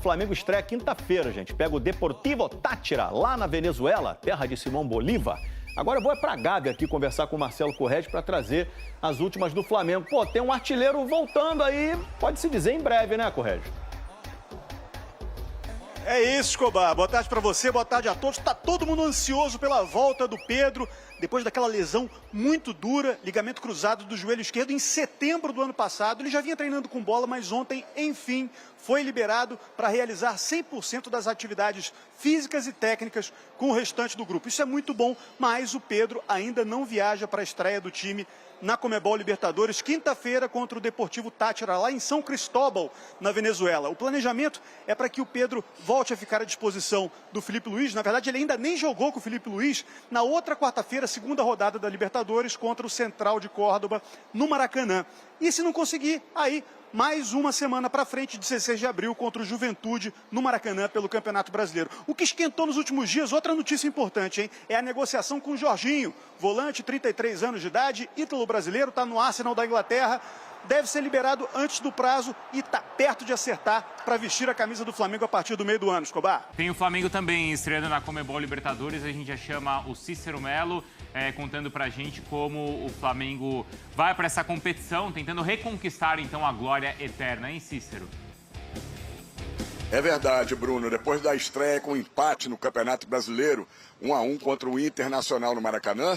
O Flamengo estreia quinta-feira, gente. Pega o Deportivo Táchira, lá na Venezuela, terra de Simão Bolívar. Agora eu vou pra Gávea aqui conversar com o Marcelo Corrêa para trazer as últimas do Flamengo. Pô, tem um artilheiro voltando aí, pode-se dizer em breve, né, Corrêa? É isso, Escobar. Boa tarde para você, boa tarde a todos. Tá todo mundo ansioso pela volta do Pedro, depois daquela lesão muito dura, ligamento cruzado do joelho esquerdo em setembro do ano passado. Ele já vinha treinando com bola, mas ontem, enfim, foi liberado para realizar 100% das atividades físicas e técnicas com o restante do grupo. Isso é muito bom, mas o Pedro ainda não viaja para a estreia do time na Conmebol Libertadores, quinta-feira contra o Deportivo Táchira, lá em São Cristóbal, na Venezuela. O planejamento é para que o Pedro volte a ficar à disposição do Felipe Luiz. Na verdade, ele ainda nem jogou com o Felipe Luiz na outra quarta-feira, segunda rodada da Libertadores, contra o Central de Córdoba, no Maracanã. E se não conseguir, aí mais uma semana para frente, 16 de abril, contra o Juventude, no Maracanã, pelo Campeonato Brasileiro. O que esquentou nos últimos dias, outra notícia importante, hein? É a negociação com o Jorginho, volante, 33 anos de idade, ítalo-brasileiro, está no Arsenal da Inglaterra, deve ser liberado antes do prazo e está perto de acertar para vestir a camisa do Flamengo a partir do meio do ano, Escobar. Tem o Flamengo também estreando na Conmebol Libertadores, a gente já chama o Cícero Melo, contando pra gente como o Flamengo vai para essa competição, tentando reconquistar então a glória eterna, hein, Cícero? É verdade, Bruno. Depois da estreia com empate no Campeonato Brasileiro, 1-1 contra o Internacional no Maracanã,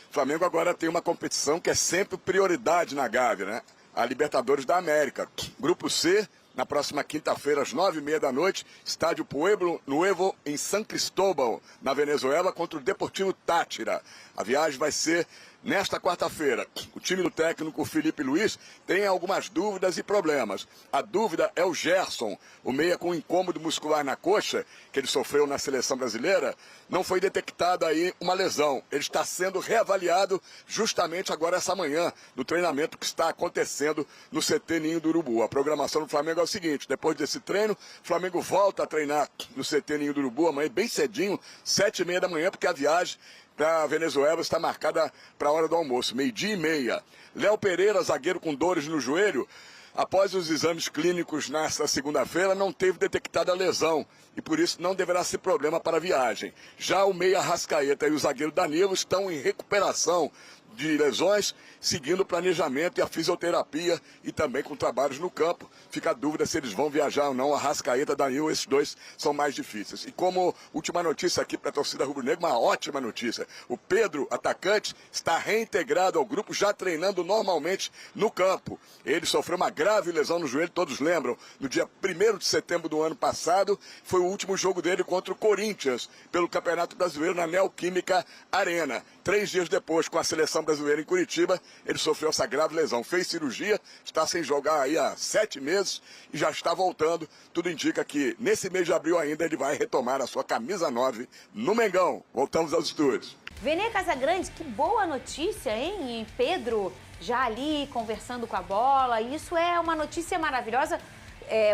o Flamengo agora tem uma competição que é sempre prioridade na Gávea, né? A Libertadores da América. Grupo C, na próxima quinta-feira, às 9h30 da noite, estádio Pueblo Nuevo, em São Cristóbal, na Venezuela, contra o Deportivo Táchira. A viagem vai ser nesta quarta-feira. O time do técnico Felipe Luiz tem algumas dúvidas e problemas. A dúvida é o Gerson, o meia com incômodo muscular na coxa, que ele sofreu na seleção brasileira. Não foi detectada aí uma lesão. Ele está sendo reavaliado justamente agora essa manhã, no treinamento que está acontecendo no CT Ninho do Urubu. A programação do Flamengo é o seguinte: depois desse treino, o Flamengo volta a treinar no CT Ninho do Urubu amanhã, bem cedinho, 7h30 da manhã, porque a viagem para a Venezuela está marcada para a hora do almoço, 12h30. Léo Pereira, zagueiro com dores no joelho, após os exames clínicos nesta segunda-feira, não teve detectada a lesão e por isso não deverá ser problema para a viagem. Já o meia Arrascaeta e o zagueiro Danilo estão em recuperação de lesões, seguindo o planejamento e a fisioterapia e também com trabalhos no campo. Fica a dúvida se eles vão viajar ou não. Arrascaeta, Danilo, esses dois são mais difíceis. E como última notícia aqui para a torcida rubro-negra, uma ótima notícia. O Pedro, atacante, está reintegrado ao grupo, já treinando normalmente no campo. Ele sofreu uma grave lesão no joelho, todos lembram, no dia 1º de setembro do ano passado. Foi o último jogo dele contra o Corinthians, pelo Campeonato Brasileiro na Neoquímica Arena. 3 dias depois, com a seleção brasileira em Curitiba, ele sofreu essa grave lesão. Fez cirurgia, está sem jogar aí há 7 meses e já está voltando. Tudo indica que nesse mês de abril ainda ele vai retomar a sua camisa 9 no Mengão. Voltamos aos estúdios. Vene Casagrande, que boa notícia, hein? E Pedro já ali conversando com a bola, isso é uma notícia maravilhosa.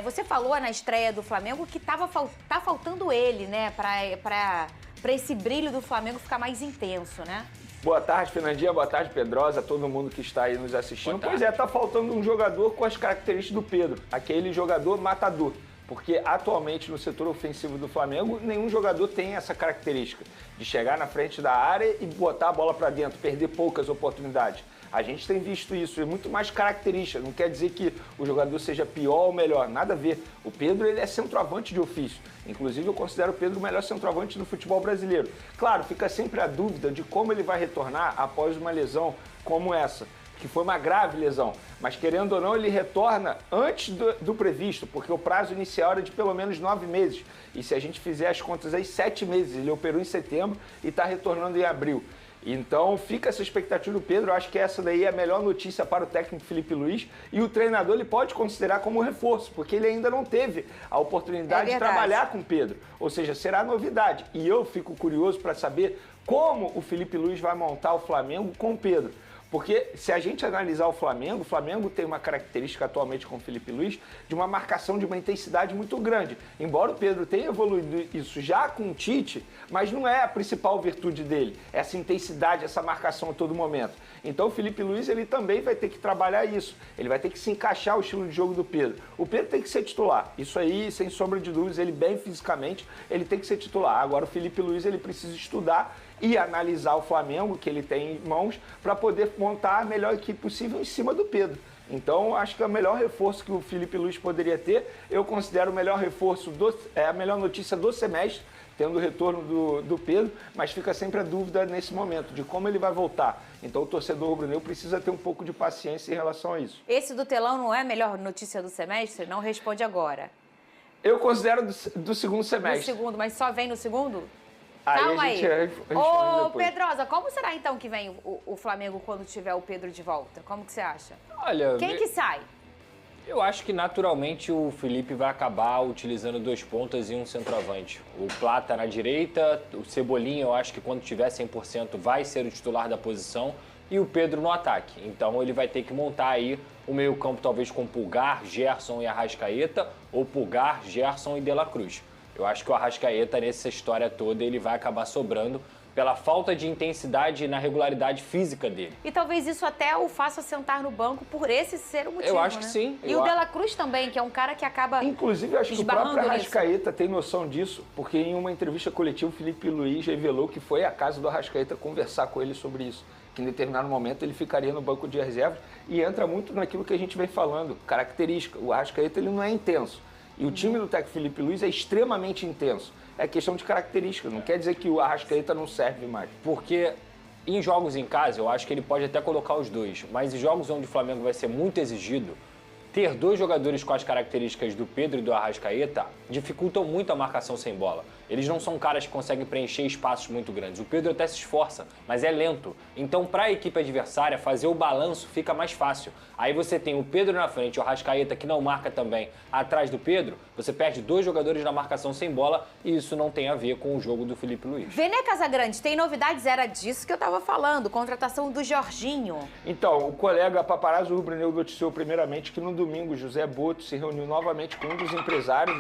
Você falou na estreia do Flamengo que tá faltando ele, né? Para esse brilho do Flamengo ficar mais intenso, né? Boa tarde, Fernandinha. Boa tarde, Pedrosa, todo mundo que está aí nos assistindo. Pois é, tá faltando um jogador com as características do Pedro, aquele jogador matador. Porque atualmente no setor ofensivo do Flamengo, nenhum jogador tem essa característica de chegar na frente da área e botar a bola para dentro, perder poucas oportunidades. A gente tem visto isso, é muito mais característica, não quer dizer que o jogador seja pior ou melhor, nada a ver. O Pedro, ele é centroavante de ofício, inclusive eu considero o Pedro o melhor centroavante do futebol brasileiro. Claro, fica sempre a dúvida de como ele vai retornar após uma lesão como essa, que foi uma grave lesão, mas querendo ou não, ele retorna antes do previsto, porque o prazo inicial era de pelo menos 9 meses, e se a gente fizer as contas aí, 7 meses, ele operou em setembro e está retornando em abril. Então fica essa expectativa do Pedro, eu acho que essa daí é a melhor notícia para o técnico Felipe Luiz, e o treinador ele pode considerar como reforço, porque ele ainda não teve a oportunidade de trabalhar com o Pedro, ou seja, será novidade. E eu fico curioso para saber como o Felipe Luiz vai montar o Flamengo com o Pedro, Porque se a gente analisar o Flamengo tem uma característica atualmente com o Felipe Luiz de uma marcação de uma intensidade muito grande. Embora o Pedro tenha evoluído isso já com o Tite, mas não é a principal virtude dele, essa intensidade, essa marcação a todo momento. Então o Felipe Luiz ele também vai ter que trabalhar isso, ele vai ter que se encaixar ao estilo de jogo do Pedro. O Pedro tem que ser titular, isso aí sem sombra de dúvidas, ele bem fisicamente, ele tem que ser titular. Agora o Felipe Luiz ele precisa estudar e analisar o Flamengo, que ele tem em mãos, para poder montar a melhor equipe possível em cima do Pedro. Então, acho que é o melhor reforço que o Felipe Luiz poderia ter. Eu considero o melhor reforço, a melhor notícia do semestre, tendo o retorno do Pedro, mas fica sempre a dúvida nesse momento de como ele vai voltar. Então, o torcedor rubro-negro precisa ter um pouco de paciência em relação a isso. Esse do telão não é a melhor notícia do semestre? Não responde agora. Eu considero do segundo No semestre. segundo, mas só vem no segundo? Aí Calma a aí. gente responde Ô, depois. Pedrosa, como será então que vem o Flamengo quando tiver o Pedro de volta? Como que você acha? Olha, Quem que sai? eu acho que naturalmente o Felipe vai acabar utilizando 2 pontas e um centroavante. O Plata na direita, o Cebolinha eu acho que quando tiver 100% vai ser o titular da posição e o Pedro no ataque. Então ele vai ter que montar aí o meio-campo talvez com Pulgar, Gerson e Arrascaeta ou Pulgar, Gerson e De La Cruz. Eu acho que o Arrascaeta nessa história toda ele vai acabar sobrando pela falta de intensidade na regularidade física dele. E talvez isso até o faça sentar no banco por esse ser o motivo, Eu acho né? que sim. E o De La Cruz também, que é um cara que acaba Inclusive, eu acho que o esbarrando próprio nisso. Arrascaeta tem noção disso, porque em uma entrevista coletiva o Felipe Luiz revelou que foi à casa do Arrascaeta conversar com ele sobre isso, que em determinado momento ele ficaria no banco de reservas e entra muito naquilo que a gente vem falando, característica. O Arrascaeta ele não é intenso e o time do técnico Felipe Luiz é extremamente intenso. É questão de característica, não quer dizer que o Arrascaeta não serve mais. Porque em jogos em casa eu acho que ele pode até colocar os dois, mas em jogos onde o Flamengo vai ser muito exigido, ter 2 jogadores com as características do Pedro e do Arrascaeta dificultam muito a marcação sem bola. Eles não são caras que conseguem preencher espaços muito grandes. O Pedro até se esforça, mas é lento. Então, para a equipe adversária, fazer o balanço fica mais fácil. Aí você tem o Pedro na frente, o Arrascaeta que não marca também atrás do Pedro, você perde 2 jogadores na marcação sem bola e isso não tem a ver com o jogo do Felipe Luiz. Vene Casagrande, tem novidades? Era disso que eu tava falando, contratação do Jorginho. Então, o colega Paparazzo Rubro-Negro noticiou primeiramente que no domingo José Boto se reuniu novamente com um dos empresários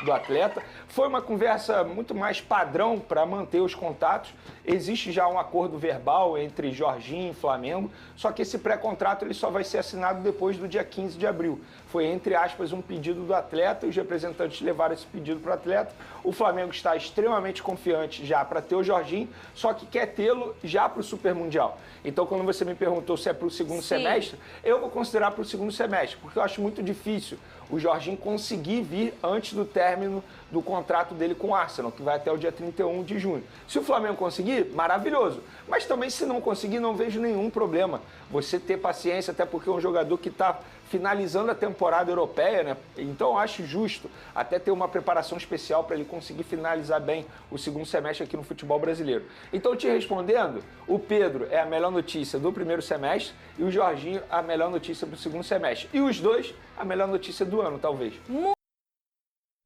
do atleta. Foi uma conversa muito mais padrão para manter os contatos. Existe já um acordo verbal entre Jorginho e Flamengo, só que esse pré-contrato ele só vai ser assinado depois do dia 15 de abril. Foi, entre aspas, um pedido do atleta e os representantes levaram esse pedido para o atleta. O Flamengo está extremamente confiante já para ter o Jorginho, só que quer tê-lo já para o Super Mundial. Então, quando você me perguntou se é para o segundo semestre, eu vou considerar para o segundo semestre, porque eu acho muito difícil o Jorginho conseguir vir antes do término do contrato dele com o Arsenal, que vai até o dia 31 de junho. Se o Flamengo conseguir, maravilhoso. Mas também, se não conseguir, não vejo nenhum problema. Você ter paciência, até porque é um jogador que está finalizando a temporada europeia, né? Então eu acho justo até ter uma preparação especial para ele conseguir finalizar bem o segundo semestre aqui no futebol brasileiro. Então, te respondendo, o Pedro é a melhor notícia do primeiro semestre e o Jorginho a melhor notícia do segundo semestre. E os dois, a melhor notícia do ano, talvez.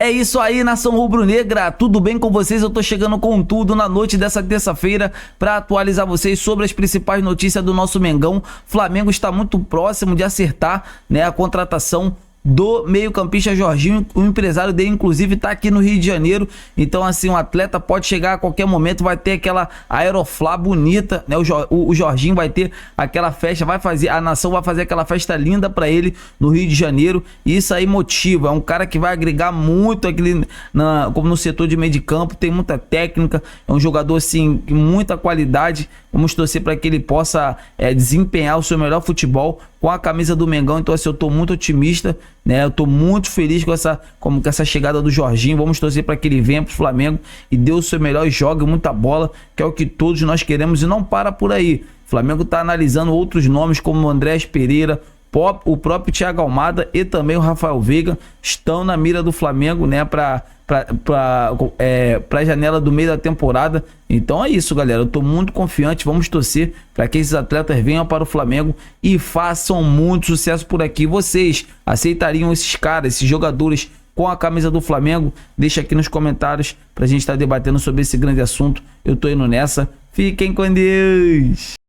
É isso aí, nação rubro-negra, tudo bem com vocês? Eu tô chegando com tudo na noite dessa terça-feira para atualizar vocês sobre as principais notícias do nosso Mengão. Flamengo está muito próximo de acertar, né, a contratação do meio-campista Jorginho. O empresário dele, inclusive, tá aqui no Rio de Janeiro. Então, assim, um atleta pode chegar a qualquer momento, vai ter aquela aeroflá bonita, né? O Jorginho vai ter aquela festa, a nação vai fazer aquela festa linda pra ele no Rio de Janeiro. E isso aí motiva, é um cara que vai agregar muito aqui como no setor de meio de campo, tem muita técnica, é um jogador, assim, com muita qualidade. Vamos torcer para que ele possa desempenhar o seu melhor futebol com a camisa do Mengão. Então, assim, eu tô muito otimista, né? Eu tô muito feliz com essa chegada do Jorginho. Vamos torcer para que ele venha pro Flamengo e dê o seu melhor e jogue muita bola, que é o que todos nós queremos, e não para por aí. O Flamengo tá analisando outros nomes como o Andrés Pereira, o próprio Thiago Almada e também o Rafael Veiga estão na mira do Flamengo, né, para a janela do meio da temporada. Então é isso, galera, eu tô muito confiante. Vamos torcer para que esses atletas venham para o Flamengo e façam muito sucesso por aqui. Vocês aceitariam esses caras, esses jogadores com a camisa do Flamengo? Deixa aqui nos comentários pra gente estar debatendo sobre esse grande assunto. Eu tô indo nessa, fiquem com Deus.